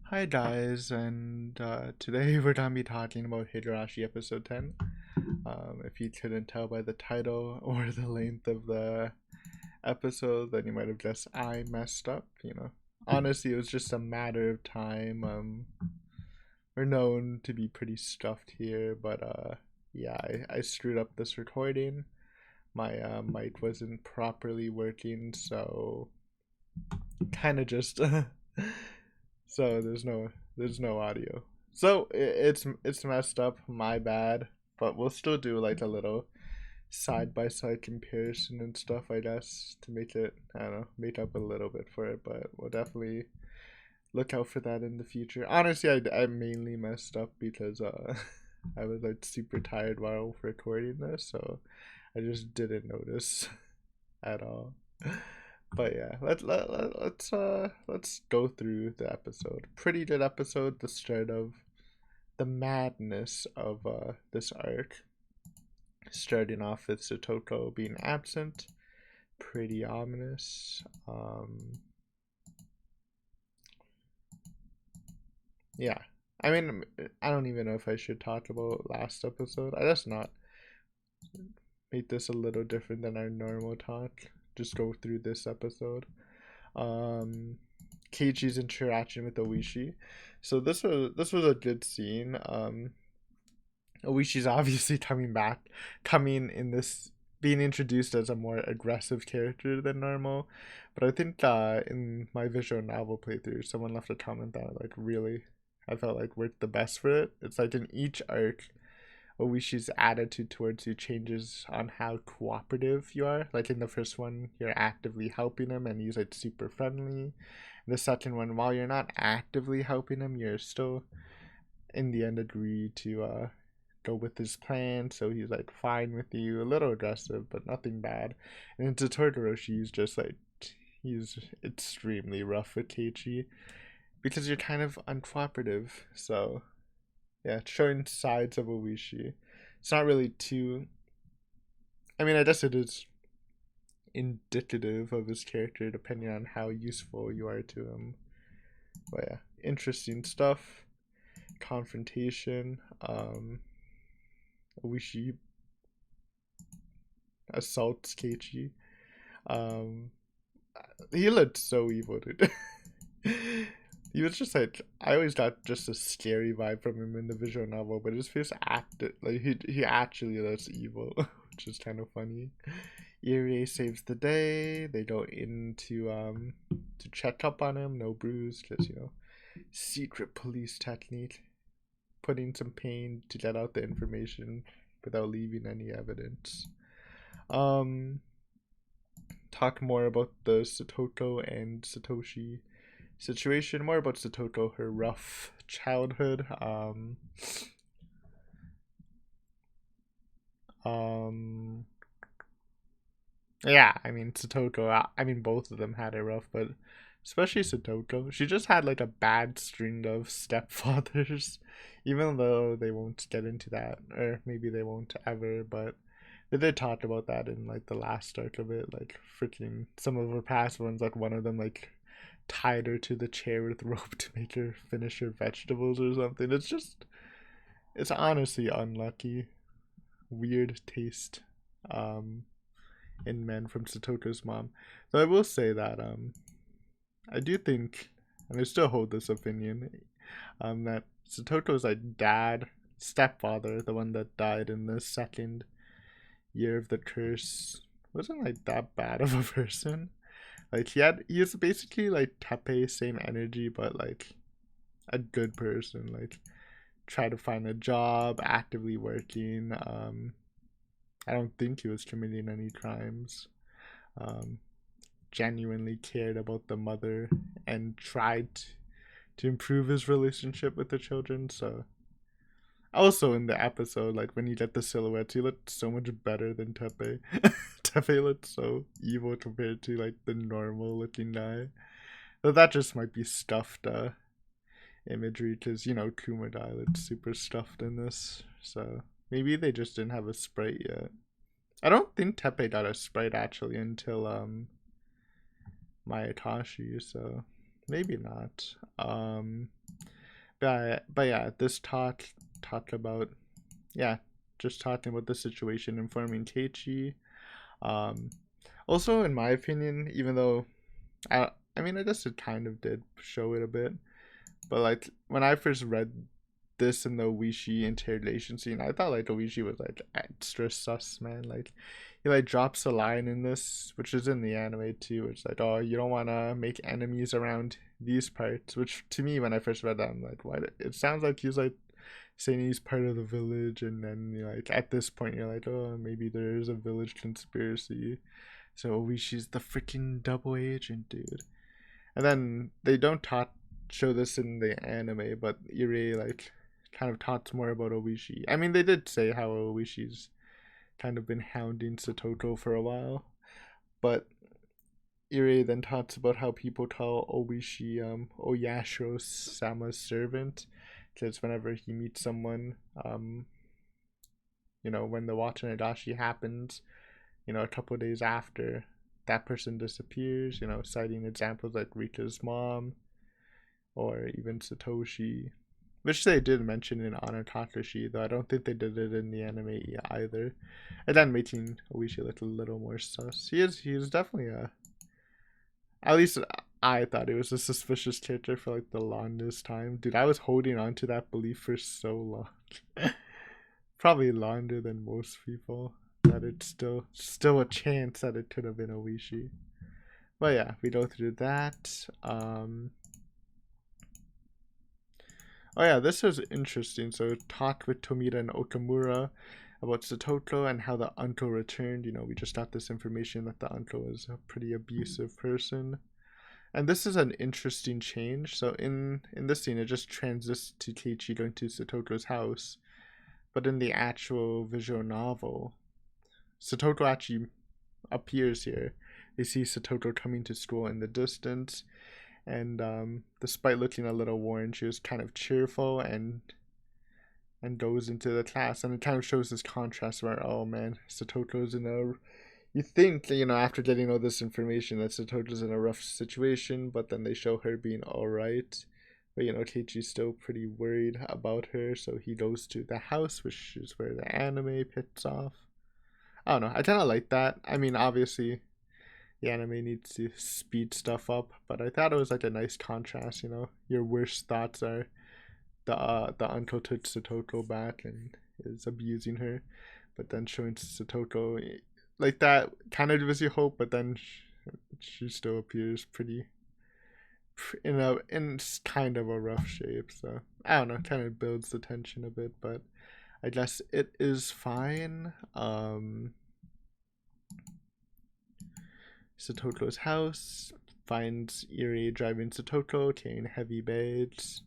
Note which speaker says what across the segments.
Speaker 1: Hi guys, and today we're gonna be talking about Higurashi episode 10. If you couldn't tell by the title or the length of the episode, then you might have guessed I messed up. Honestly, it was just a matter of time. We're known to be pretty stuffed here, but yeah, I screwed up this recording. My mic wasn't properly working, so kind of just so there's no audio. So it's messed up, my bad. But we'll still do like a little side by side comparison and stuff, I guess, to make it, I don't know, make up a little bit for it. But we'll definitely look out for that in the future. Honestly, I mainly messed up because I was like super tired while recording this, so I just didn't notice at all. But yeah, let's go through the episode. Pretty good episode. The start of the madness of this arc, starting off with Satoko being absent. Pretty ominous. Yeah. I mean, I don't even know if I should talk about last episode. I just not make this a little different than our normal talk. Just go through this episode. Um, Keiichi's interaction with Oishi. So this was a good scene. Oishi's obviously coming in this being introduced as a more aggressive character than normal. But I think in my visual novel playthrough, someone left a comment that like really I felt like worked the best for it. It's like in each arc, Oishi's attitude towards you changes on how cooperative you are. Like in the first one, you're actively helping him and he's like super friendly. The second one, while you're not actively helping him, you're still in the end agree to go with his plan. So he's like fine with you, a little aggressive, but nothing bad. And into Todoroshi, he's extremely rough with Keiichi because you're kind of uncooperative. So yeah, showing sides of Oishi. It's not really too. I mean, I guess it is indicative of his character depending on how useful you are to him. But yeah, interesting stuff. Confrontation. Oishi assaults Keiichi. Um, he looked so evil, dude. He was just like I always got just a scary vibe from him in the visual novel, but his face acted like he actually looks evil, which is kind of funny. Irie saves the day. They go in to check up on him. No bruise, because secret police technique, putting some pain to get out the information without leaving any evidence. Um, talk more about the Satoko and Satoshi situation. More about Satoko, her rough childhood. Um, yeah, I mean Satoko. I mean both of them had it rough, but especially Satoko. She just had like a bad string of stepfathers, even though they won't get into that, or maybe they won't ever. But they did talk about that in like the last arc of it. Like freaking some of her past ones, like one of them like tied her to the chair with rope to make her finish her vegetables or something. It's honestly unlucky. Weird taste. Um, in men from Satoko's mom. So I will say that I do think, and I still hold this opinion, that Satoko's like stepfather, the one that died in the second year of the curse, wasn't like that bad of a person. Like he was basically like Tepe, same energy, but like a good person. Like try to find a job, actively working. I don't think he was committing any crimes. Um, Genuinely cared about the mother and tried to improve his relationship with the children. So also in the episode, like when you get the silhouettes, he looked so much better than Tepe. Tepe looked so evil compared to like the normal looking guy. But that just might be stuffed imagery because Kumadai looked super stuffed in this. So maybe they just didn't have a sprite yet. I don't think Tepe got a sprite actually until Mayakashi, so maybe not. But yeah, this talked about, yeah, just talking about the situation, informing Keiichi. Um, Also, in my opinion, even though I mean, I guess it kind of did show it a bit, but like when I first read this in the Oishi interrogation scene, I thought like Oishi was like extra sus, man. Like he like drops a line in this, which is in the anime too. It's like, oh, you don't want to make enemies around these parts. Which to me, when I first read that, I'm like, what? It sounds like he's like saying he's part of the village, and then you're like at this point, you're like, oh, maybe there is a village conspiracy. So Oishi's the freaking double agent, dude. And then they don't show this in the anime, but Irie like kind of talks more about Oishi. I mean, they did say how Oishi's kind of been hounding Satoto for a while, but Irie then talks about how people call Oishi Oyashiro Sama's servant, because whenever he meets someone, when the Watanabe happens, a couple of days after, that person disappears, citing examples like Rika's mom or even Satoshi, which they did mention in Honor Takashi, though I don't think they did it in the anime either. And then making Oishi look a little more sus. He is definitely at least I thought he was a suspicious character for like the longest time. Dude, I was holding on to that belief for so long. Probably longer than most people. That it's still a chance that it could have been Oishi. But yeah, we go through that. Oh yeah, this was interesting. So talked with Tomita and Okamura about Satoto and how the uncle returned. We just got this information that the uncle is a pretty abusive person. And this is an interesting change. So in this scene, it just transits to Keiichi going to Satoto's house. But in the actual visual novel, Satoto actually appears here. They see Satoto coming to school in the distance, and despite looking a little worn, she was kind of cheerful and goes into the class. And it kind of shows this contrast where, oh man, Satoto's in a, you think, after getting all this information that Satoto's in a rough situation, but then they show her being alright. But Keiichi's still pretty worried about her, so he goes to the house, which is where the anime picks off. I don't know, I kind of like that. I mean, obviously the anime needs to speed stuff up, but I thought it was like a nice contrast. Your worst thoughts are the uncle took Satoto back and is abusing her, but then showing Satoto like that kind of gives you hope, but then she still appears pretty in kind of a rough shape. So I don't know, kind of builds the tension a bit, but I guess it is fine. Satoto's house finds Irie driving Satoto, carrying heavy bags.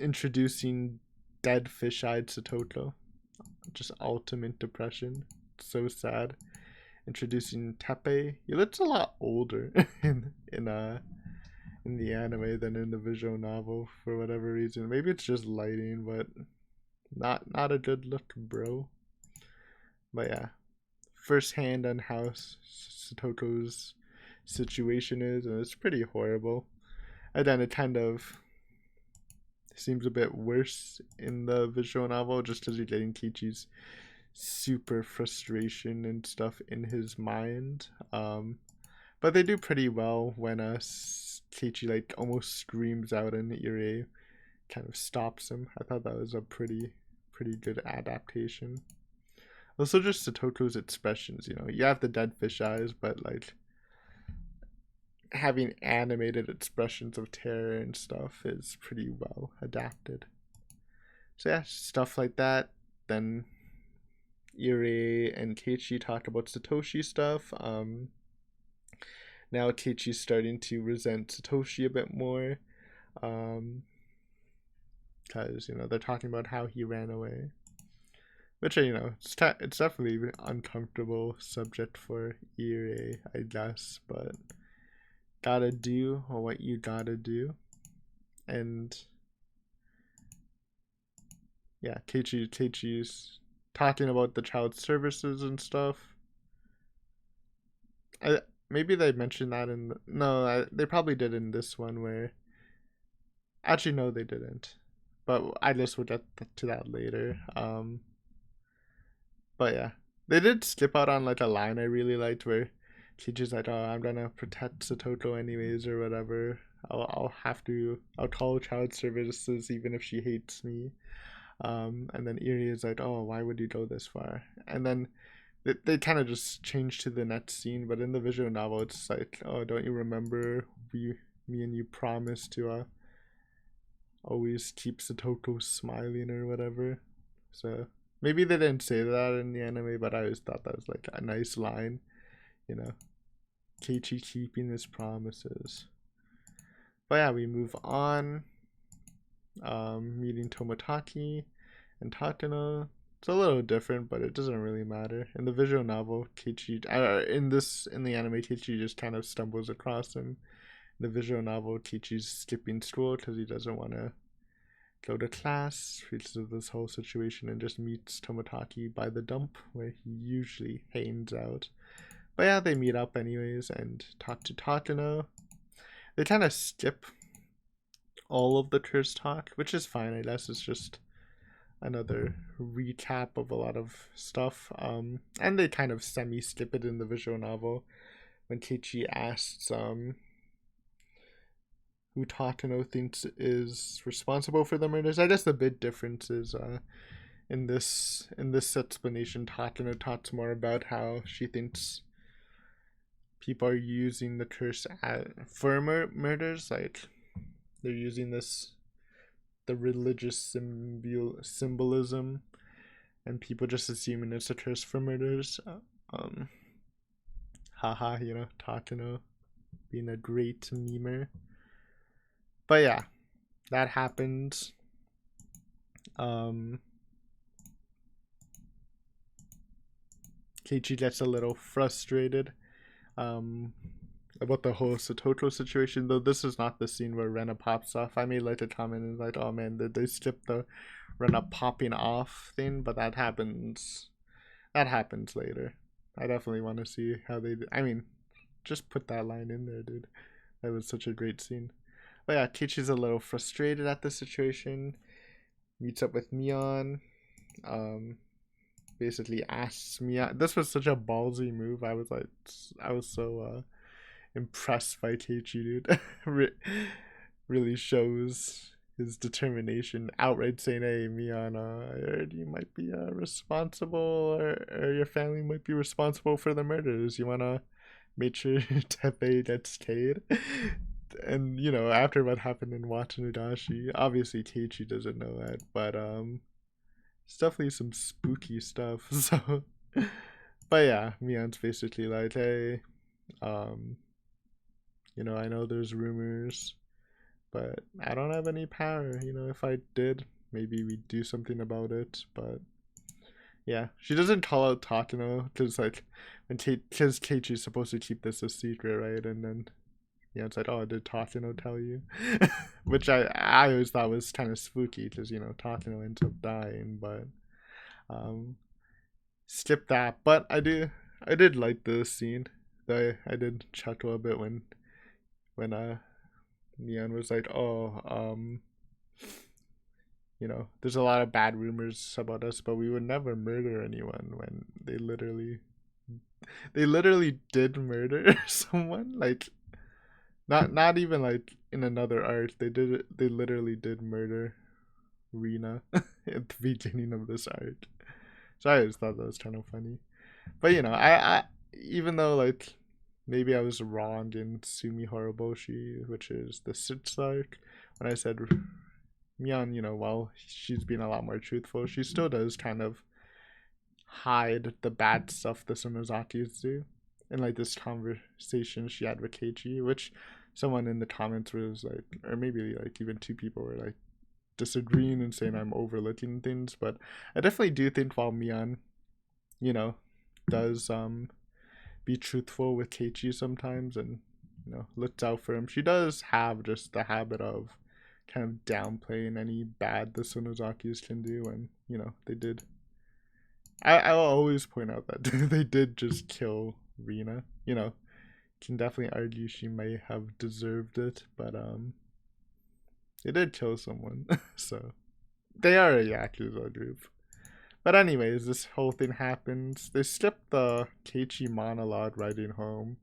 Speaker 1: Introducing dead fish-eyed Satoto, just ultimate depression. So sad. Introducing Teppei. He looks a lot older in the anime than in the visual novel for whatever reason. Maybe it's just lighting, but not a good look, bro. But yeah, first hand on how Satoto's situation is, and it's pretty horrible. And then it kind of seems a bit worse in the visual novel, just because you're getting Keiichi's super frustration and stuff in his mind. But they do pretty well when Keiichi like almost screams out and Irie kind of stops him. I thought that was a pretty good adaptation. Also, just Satoto's expressions. You have the dead fish eyes, but like having animated expressions of terror and stuff is pretty well adapted. So yeah, stuff like that. Then Irie and Keiichi talk about Satoshi stuff. Now Keiichi's starting to resent Satoshi a bit more, because they're talking about how he ran away, which it's definitely an uncomfortable subject for Irie, I guess, but gotta do what you gotta do. And yeah, Keiichi's talking about the child services and stuff. Maybe they mentioned that in no, they probably did in this one, where Actually, no, they didn't. But I guess we'll get to that later. But yeah, they did skip out on like a line I really liked where Chichi's like, "Oh, I'm gonna protect Satoko anyways or whatever. I'll call child services even if she hates me." And then Eri is like, "Oh, why would you go this far?" And then they kind of just change to the next scene, but in the visual novel, it's like, "Oh, don't you remember me and you promised to always keep Satoko smiling or whatever." So maybe they didn't say that in the anime, but I always thought that was like a nice line, you know, Keiichi keeping his promises. But yeah, we move on. Meeting Tomotaki and Takano. It's a little different, but it doesn't really matter. In the visual novel, Keiichi, in the anime, Keiichi just kind of stumbles across him. In the visual novel, Keiichi's skipping school because he doesn't want to go to class because of this whole situation, and just meets Tomotaki by the dump where he usually hangs out. But yeah, they meet up anyways and talk to Takano. They kind of skip all of the curse talk, which is fine, I guess. It's just another recap of a lot of stuff. And they kind of semi skip it in the visual novel when Keiichi asks who Takano thinks is responsible for the murders. I guess the big difference is in this explanation, Takano talks more about how she thinks people are using the curse for murders. Like they're using the religious symbolism, and people just assuming it's a curse for murders. Um, Haha, Takano being a great memer. But yeah, that happens. Keiichi gets a little frustrated um, about the whole Satoko situation, though this is not the scene where Rena pops off. I made like a comment and like, oh man, did they skip the Rena popping off thing? But that happens later. I definitely want to see how they do. I mean, just put that line in there, dude. That was such a great scene. But yeah, Keiichi's a little frustrated at the situation. Meets up with Mion. Um, Basically asks Mion. This was such a ballsy move. I was so impressed by Keiichi, dude. Really shows his determination, outright saying, "Hey, Mion, I heard you might be responsible, or your family might be responsible for the murders. You wanna make sure Teppei gets paid?" And after what happened in Watanudashi, obviously Keiichi doesn't know that, but it's definitely some spooky stuff. So, but yeah, Mion's basically like, "Hey, um, I know there's rumors, but I don't have any power. If I did, maybe we'd do something about it." But yeah, she doesn't call out Takano because like because Keiichi's supposed to keep this a secret, right? And then it's like, "Oh, did Takano tell you?" Which I always thought was kind of spooky because Takano ends up dying, but um, skip that. But I did like the scene. I did chuckle a bit when Neon was like, "Oh, there's a lot of bad rumors about us, but we would never murder anyone." When they literally did murder someone. Like not even like in another arc. They literally did murder Rina at the beginning of this arc. So I just thought that was kind of funny. But I even though like maybe I was wrong in Sumi Horoboshi, which is the sixth arc, when I said Mion, while she's being a lot more truthful, she still does kind of hide the bad stuff the Sonozakis do. In like this conversation she had with Keiichi, which someone in the comments was like, or maybe like even two people were like disagreeing and saying I'm overlooking things, but I definitely do think while Mion, does be truthful with Keiichi sometimes and looks out for him, she does have just the habit of kind of downplaying any bad the Sonozakis can do, and they did. I'll always point out that they did just kill Rina. Can definitely argue she may have deserved it, but They did kill someone, so they are a Yakuza group. But anyways, this whole thing happens. They skipped the Keiichi monologue riding home,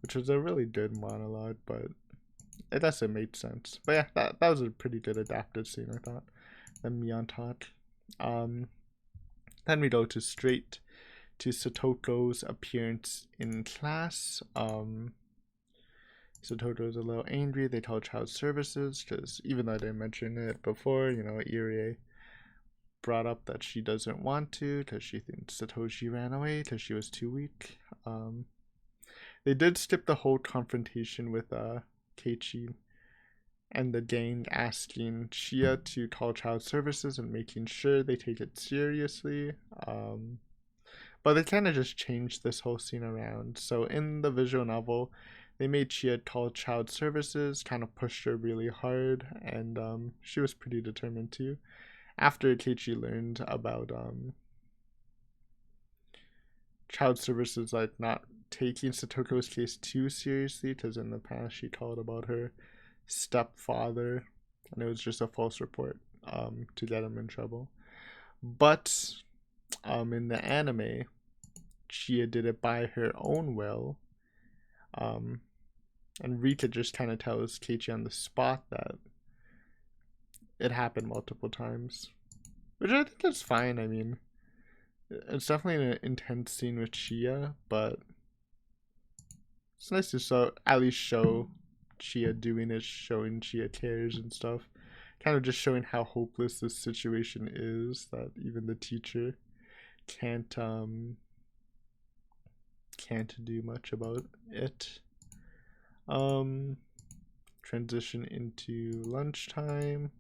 Speaker 1: which was a really good monologue, but it doesn't make sense. But yeah, that was a pretty good adapted scene, I thought. The Mion talk. Then we go to straight to Satoko's appearance in class. Satoko's a little angry. They tell child services because even though I didn't mention it before, Irie brought up that she doesn't want to because she thinks Satoshi ran away because she was too weak. They did skip the whole confrontation with Keiichi and the gang asking Chia to call child services and making sure they take it seriously. But they kind of just changed this whole scene around. So in the visual novel, they made Chia call child services, kind of pushed her really hard, and she was pretty determined too. After Keiichi learned about child services like not taking Satoko's case too seriously, because in the past she called about her stepfather and it was just a false report to get him in trouble. But in the anime, Chia did it by her own will. And Rika just kind of tells Keiichi on the spot that it happened multiple times, which I think is fine. I mean, it's definitely an intense scene with Chia, but it's nice to at least show Chia doing it, showing Chia cares and stuff. Kind of just showing how hopeless this situation is, that even the teacher can't do much about it. Transition into lunchtime.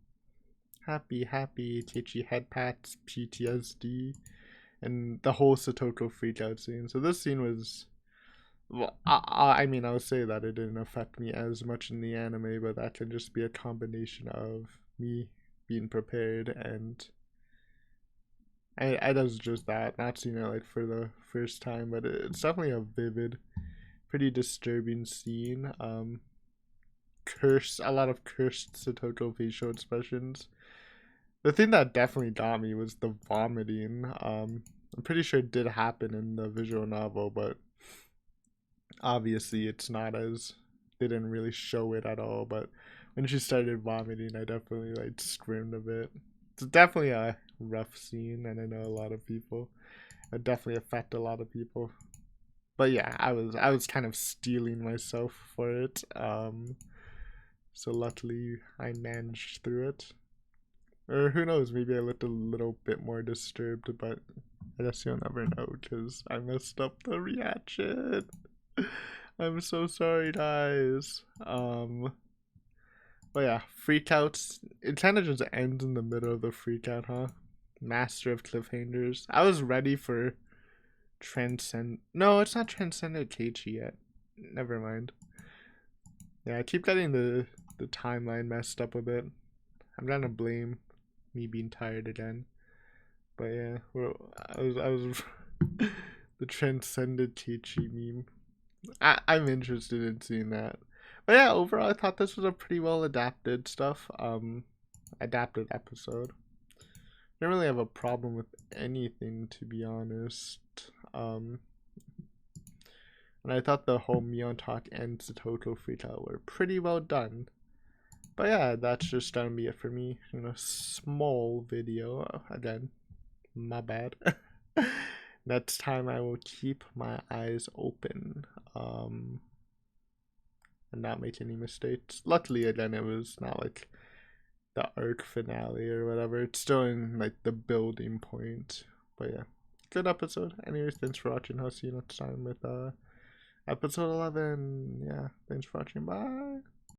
Speaker 1: Happy Keiichi head pats, PTSD, and the whole Satoko freakout scene. So this scene was, well, I mean, I would say that it didn't affect me as much in the anime, but that can just be a combination of me being prepared and I was just that, not seeing it like for the first time, but it's definitely a vivid, pretty disturbing scene. A lot of cursed Satoko facial expressions. The thing that definitely got me was the vomiting. I'm pretty sure it did happen in the visual novel, but obviously it's not as, they didn't really show it at all. But when she started vomiting, I definitely like screamed a bit. It's definitely a rough scene, and I know a lot of people, it definitely affect a lot of people. But yeah, I was kind of steeling myself for it. So luckily I managed through it. Or who knows, maybe I looked a little bit more disturbed, but I guess you'll never know because I messed up the reaction. I'm so sorry, guys. But yeah, freakouts. It kind of just ends in the middle of the freakout, huh? Master of cliffhangers. I was ready for No, it's not Transcendent Keiichi yet. Never mind. Yeah, I keep getting the timeline messed up a bit. I'm gonna blame me being tired again. But yeah, I was the Transcendent Keiichi meme. I'm interested in seeing that. But yeah, overall I thought this was a pretty well adapted adapted episode. I don't really have a problem with anything, to be honest. And I thought the whole Mion talk and Satoko freakout were pretty well done. But yeah, that's just gonna be it for me. Small video. Again, my bad. Next time I will keep my eyes open. And not make any mistakes. Luckily, again, it was not like the arc finale or whatever. It's still in like the building point. But yeah, good episode. Anyways, thanks for watching. I'll see you next time with episode 11. Yeah, thanks for watching. Bye.